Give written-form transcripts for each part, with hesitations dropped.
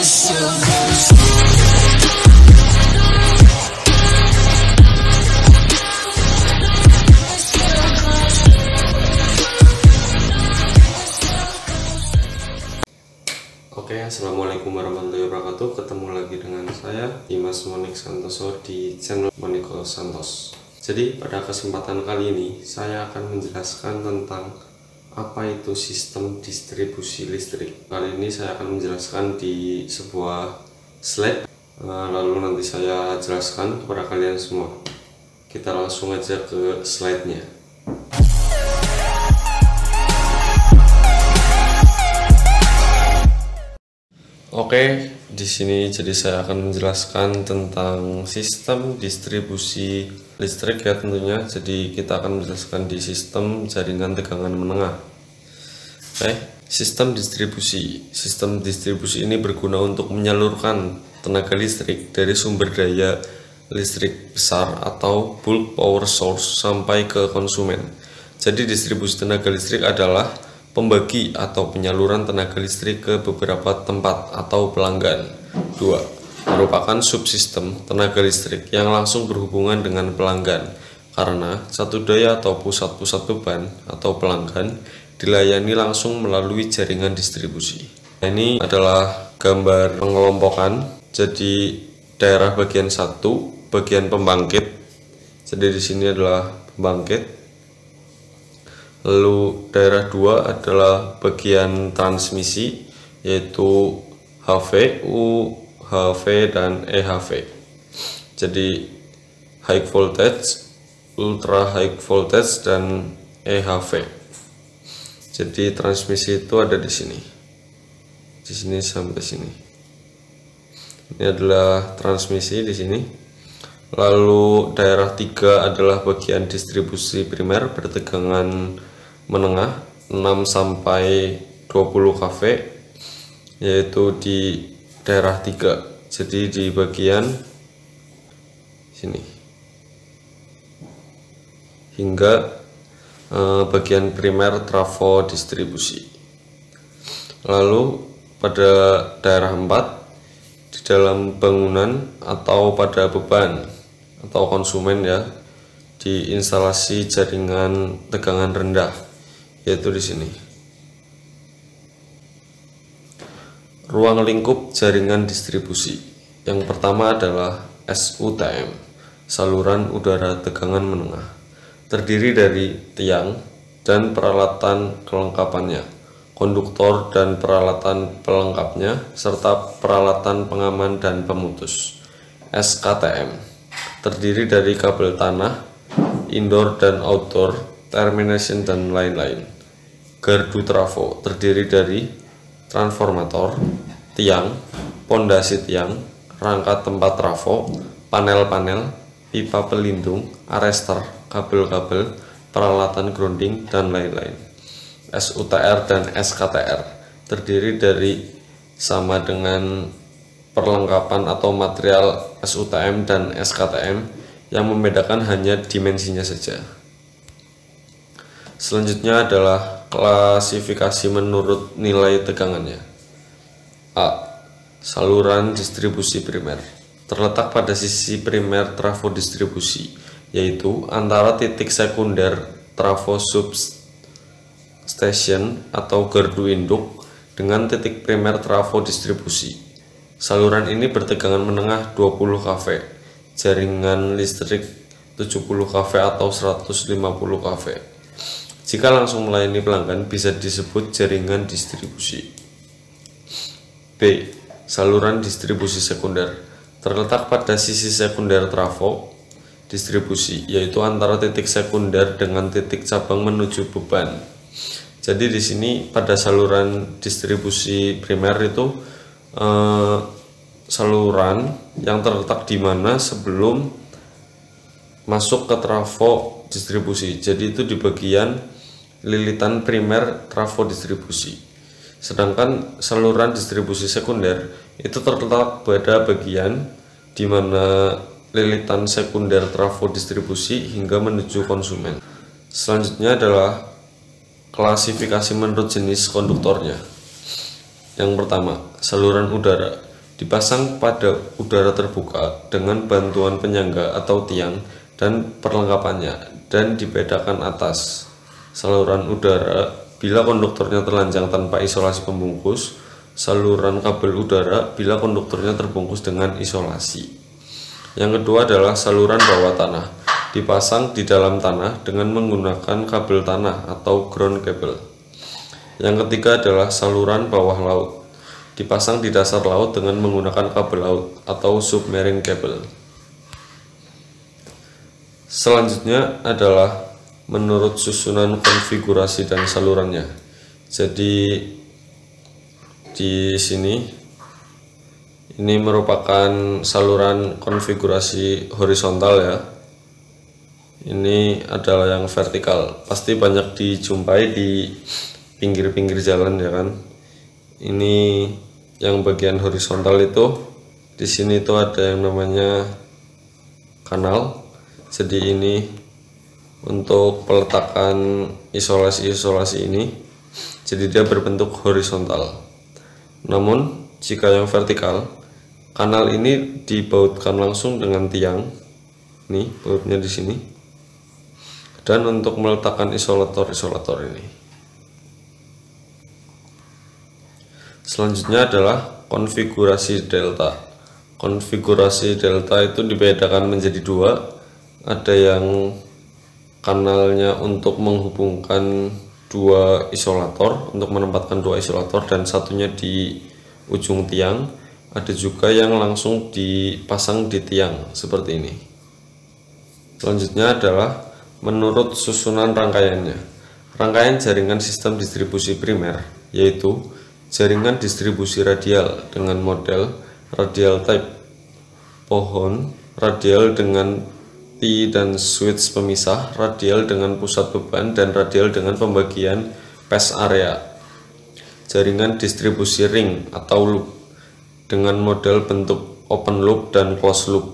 Oke, assalamualaikum warahmatullahi wabarakatuh. Ketemu lagi dengan saya Dimas Monik Santoso di channel Moniko Santos. Jadi pada kesempatan kali ini saya akan menjelaskan tentang apa itu sistem distribusi listrik. Kali ini saya akan menjelaskan di sebuah slide, lalu nanti saya jelaskan kepada kalian semua. Kita langsung aja ke slide-nya. Oke, di sini jadi saya akan menjelaskan tentang sistem distribusi listrik ya tentunya. Jadi kita akan menjelaskan di sistem jaringan tegangan menengah. Oke, sistem distribusi. Sistem distribusi ini berguna untuk menyalurkan tenaga listrik dari sumber daya listrik besar atau bulk power source sampai ke konsumen. Jadi distribusi tenaga listrik adalah pembagi atau penyaluran tenaga listrik ke beberapa tempat atau pelanggan. 2. Merupakan subsistem tenaga listrik yang langsung berhubungan dengan pelanggan karena satu daya atau pusat-pusat beban atau pelanggan dilayani langsung melalui jaringan distribusi. Ini adalah gambar pengelompokan. Jadi daerah bagian 1 bagian pembangkit. Jadi di sini adalah pembangkit. Lalu daerah 2 adalah bagian transmisi, yaitu HV, UHV, dan EHV. Jadi high voltage, ultra high voltage, dan EHV. Jadi transmisi itu ada di sini. Di sini sampai sini. Ini adalah transmisi di sini. Lalu daerah 3 adalah bagian distribusi primer bertegangan menengah 6 sampai 20 kV, yaitu di daerah 3. Jadi di bagian sini hingga bagian primer trafo distribusi. Lalu pada daerah 4 di dalam bangunan atau pada beban atau konsumen ya, di instalasi jaringan tegangan rendah, yaitu di sini. Ruang lingkup jaringan distribusi. Yang pertama adalah SUTM, saluran udara tegangan menengah. Terdiri dari tiang dan peralatan kelengkapannya, konduktor dan peralatan pelengkapnya, serta peralatan pengaman dan pemutus. SKTM terdiri dari kabel tanah, indoor dan outdoor, termination dan lain-lain. Gardu trafo terdiri dari transformator, tiang, pondasi tiang, rangka tempat trafo, panel-panel, pipa pelindung, arrester, kabel-kabel, peralatan grounding, dan lain-lain. SUTR dan SKTR terdiri dari sama dengan perlengkapan atau material SUTM dan SKTM, yang membedakan hanya dimensinya saja. Selanjutnya adalah klasifikasi menurut nilai tegangannya. A. Saluran distribusi primer terletak pada sisi primer trafo distribusi, yaitu antara titik sekunder trafo substation atau gardu induk dengan titik primer trafo distribusi. Saluran ini bertegangan menengah 20 kV, jaringan listrik 70 kV atau 150 kV. Jika langsung melayani pelanggan bisa disebut jaringan distribusi. B. Saluran distribusi sekunder terletak pada sisi sekunder trafo distribusi, yaitu antara titik sekunder dengan titik cabang menuju beban. Jadi di sini pada saluran distribusi primer itu saluran yang terletak di mana sebelum masuk ke trafo distribusi. Jadi itu di bagian lilitan primer trafo distribusi. Sedangkan saluran distribusi sekunder itu terletak pada bagian di mana lilitan sekunder trafo distribusi hingga menuju konsumen. Selanjutnya adalah klasifikasi menurut jenis konduktornya. Yang pertama, saluran udara dipasang pada udara terbuka dengan bantuan penyangga atau tiang dan perlengkapannya, dan dibedakan atas saluran udara bila konduktornya telanjang tanpa isolasi pembungkus, saluran kabel udara bila konduktornya terbungkus dengan isolasi. Yang kedua adalah saluran bawah tanah, dipasang di dalam tanah dengan menggunakan kabel tanah atau ground cable. Yang ketiga adalah saluran bawah laut, dipasang di dasar laut dengan menggunakan kabel laut atau submarine cable. Selanjutnya adalah menurut susunan konfigurasi dan salurannya. Jadi di sini ini merupakan saluran konfigurasi horizontal ya. Ini adalah yang vertikal. Pasti banyak dijumpai di pinggir-pinggir jalan ya kan. Ini yang bagian horizontal itu, di sini itu ada yang namanya kanal. Jadi ini untuk peletakan isolasi-isolasi ini, jadi dia berbentuk horizontal. Namun jika yang vertikal, kanal ini dibautkan langsung dengan tiang. Nih bautnya di sini. Dan untuk meletakkan isolator-isolator ini. Selanjutnya adalah konfigurasi delta. Konfigurasi delta itu dibedakan menjadi dua. Ada yang kanalnya untuk menghubungkan dua isolator, untuk menempatkan dua isolator, dan satunya di ujung tiang. Ada juga yang langsung dipasang di tiang seperti ini. Selanjutnya adalah menurut susunan rangkaiannya. Rangkaian jaringan sistem distribusi primer yaitu jaringan distribusi radial dengan model radial type pohon, radial dengan T dan switch pemisah, radial dengan pusat beban, dan radial dengan pembagian path area. Jaringan distribusi ring atau loop dengan model bentuk open loop dan closed loop.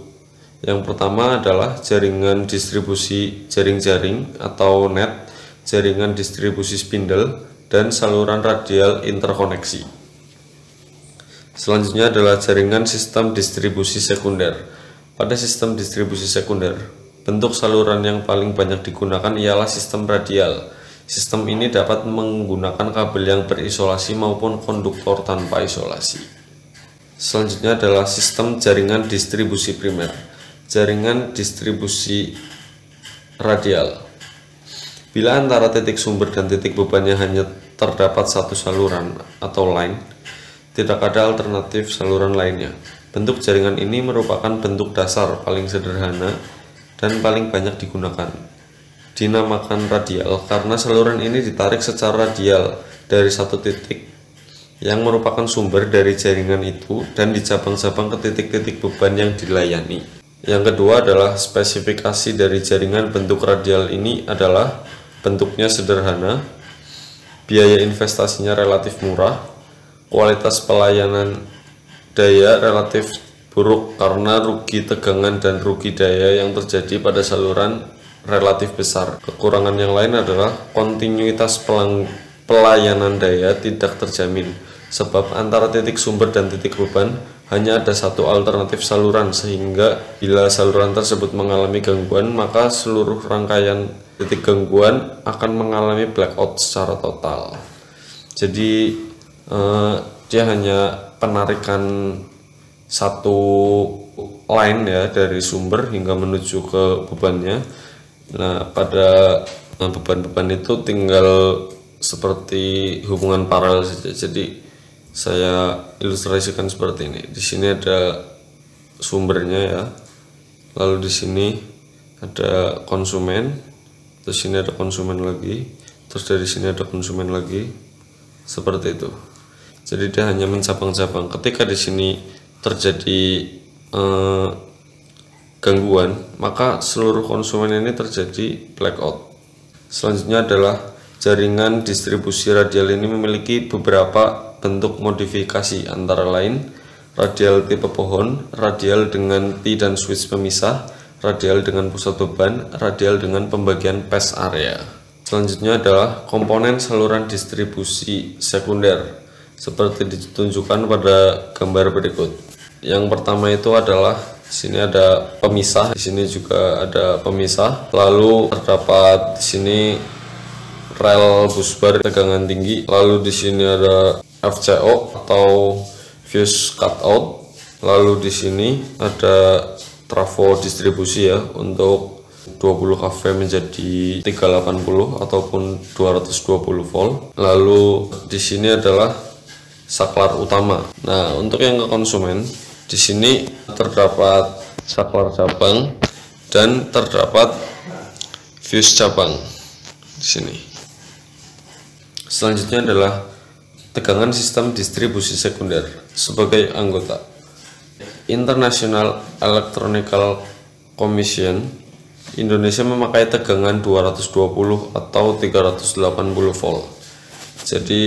Yang pertama adalah jaringan distribusi jaring-jaring atau net, jaringan distribusi spindle, dan saluran radial interkoneksi. Selanjutnya adalah jaringan sistem distribusi sekunder. Pada sistem distribusi sekunder, bentuk saluran yang paling banyak digunakan ialah sistem radial. Sistem ini dapat menggunakan kabel yang berisolasi maupun konduktor tanpa isolasi. Selanjutnya adalah sistem jaringan distribusi primer. Jaringan distribusi radial. Bila antara titik sumber dan titik bebannya hanya terdapat satu saluran atau line, tidak ada alternatif saluran lainnya. Bentuk jaringan ini merupakan bentuk dasar paling sederhana dan paling banyak digunakan. Dinamakan radial karena saluran ini ditarik secara radial dari satu titik yang merupakan sumber dari jaringan itu dan dicabang-cabang ke titik-titik beban yang dilayani. Yang kedua adalah spesifikasi dari jaringan bentuk radial ini adalah bentuknya sederhana, biaya investasinya relatif murah, kualitas pelayanan daya relatif buruk karena rugi tegangan dan rugi daya yang terjadi pada saluran relatif besar. Kekurangan yang lain adalah kontinuitas pelayanan daya tidak terjamin, sebab antara titik sumber dan titik beban hanya ada satu alternatif saluran, sehingga bila saluran tersebut mengalami gangguan, maka seluruh rangkaian titik gangguan akan mengalami blackout secara total. Jadi dia hanya penarikan satu line ya dari sumber hingga menuju ke bebannya. Nah, pada beban-beban itu tinggal seperti hubungan paralel saja. Jadi saya ilustrasikan seperti ini. Di sini ada sumbernya ya. Lalu di sini ada konsumen, terus sini ada konsumen lagi, terus dari sini ada konsumen lagi. Seperti itu. Jadi dia hanya mencabang-cabang. Ketika di sini terjadi gangguan, maka seluruh konsumen ini terjadi blackout. Selanjutnya adalah jaringan distribusi radial ini memiliki beberapa bentuk modifikasi, antara lain radial tipe pohon, radial dengan T dan switch pemisah, radial dengan pusat beban, radial dengan pembagian path area. Selanjutnya adalah komponen saluran distribusi sekunder. seperti ditunjukkan pada gambar berikut. Yang pertama itu adalah di sini ada pemisah, di sini juga ada pemisah. Lalu terdapat di sini rel busbar tegangan tinggi. Lalu di sini ada FCO atau fuse cutout. Lalu di sini ada trafo distribusi ya untuk 20 kV menjadi 380 ataupun 220 volt. Lalu di sini adalah saklar utama. Nah, untuk yang ke konsumen, di sini terdapat saklar cabang dan terdapat fuse cabang di sini. Selanjutnya adalah tegangan sistem distribusi sekunder sebagai anggota International Electrical Commission. Indonesia memakai tegangan 220 atau 380 volt. Jadi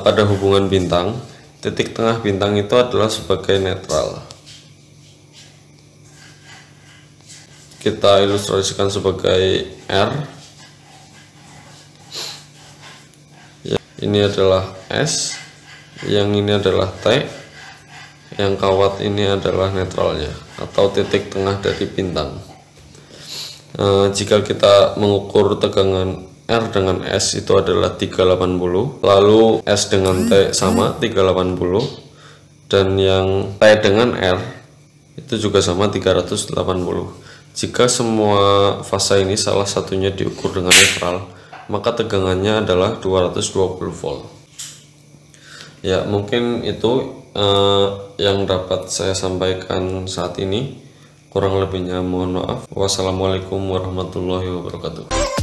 pada hubungan bintang, titik tengah bintang itu adalah sebagai netral. Kita ilustrasikan sebagai R. Ini adalah S, yang ini adalah T, yang kawat ini adalah netralnya atau titik tengah dari bintang. Jika kita mengukur tegangan R dengan S itu adalah 380, lalu S dengan T sama 380, dan yang T dengan R itu juga sama 380. Jika semua fasa ini salah satunya diukur dengan netral, maka tegangannya adalah 220 volt. Ya, mungkin itu yang dapat saya sampaikan saat ini. Kurang lebihnya mohon maaf. Wassalamualaikum warahmatullahi wabarakatuh.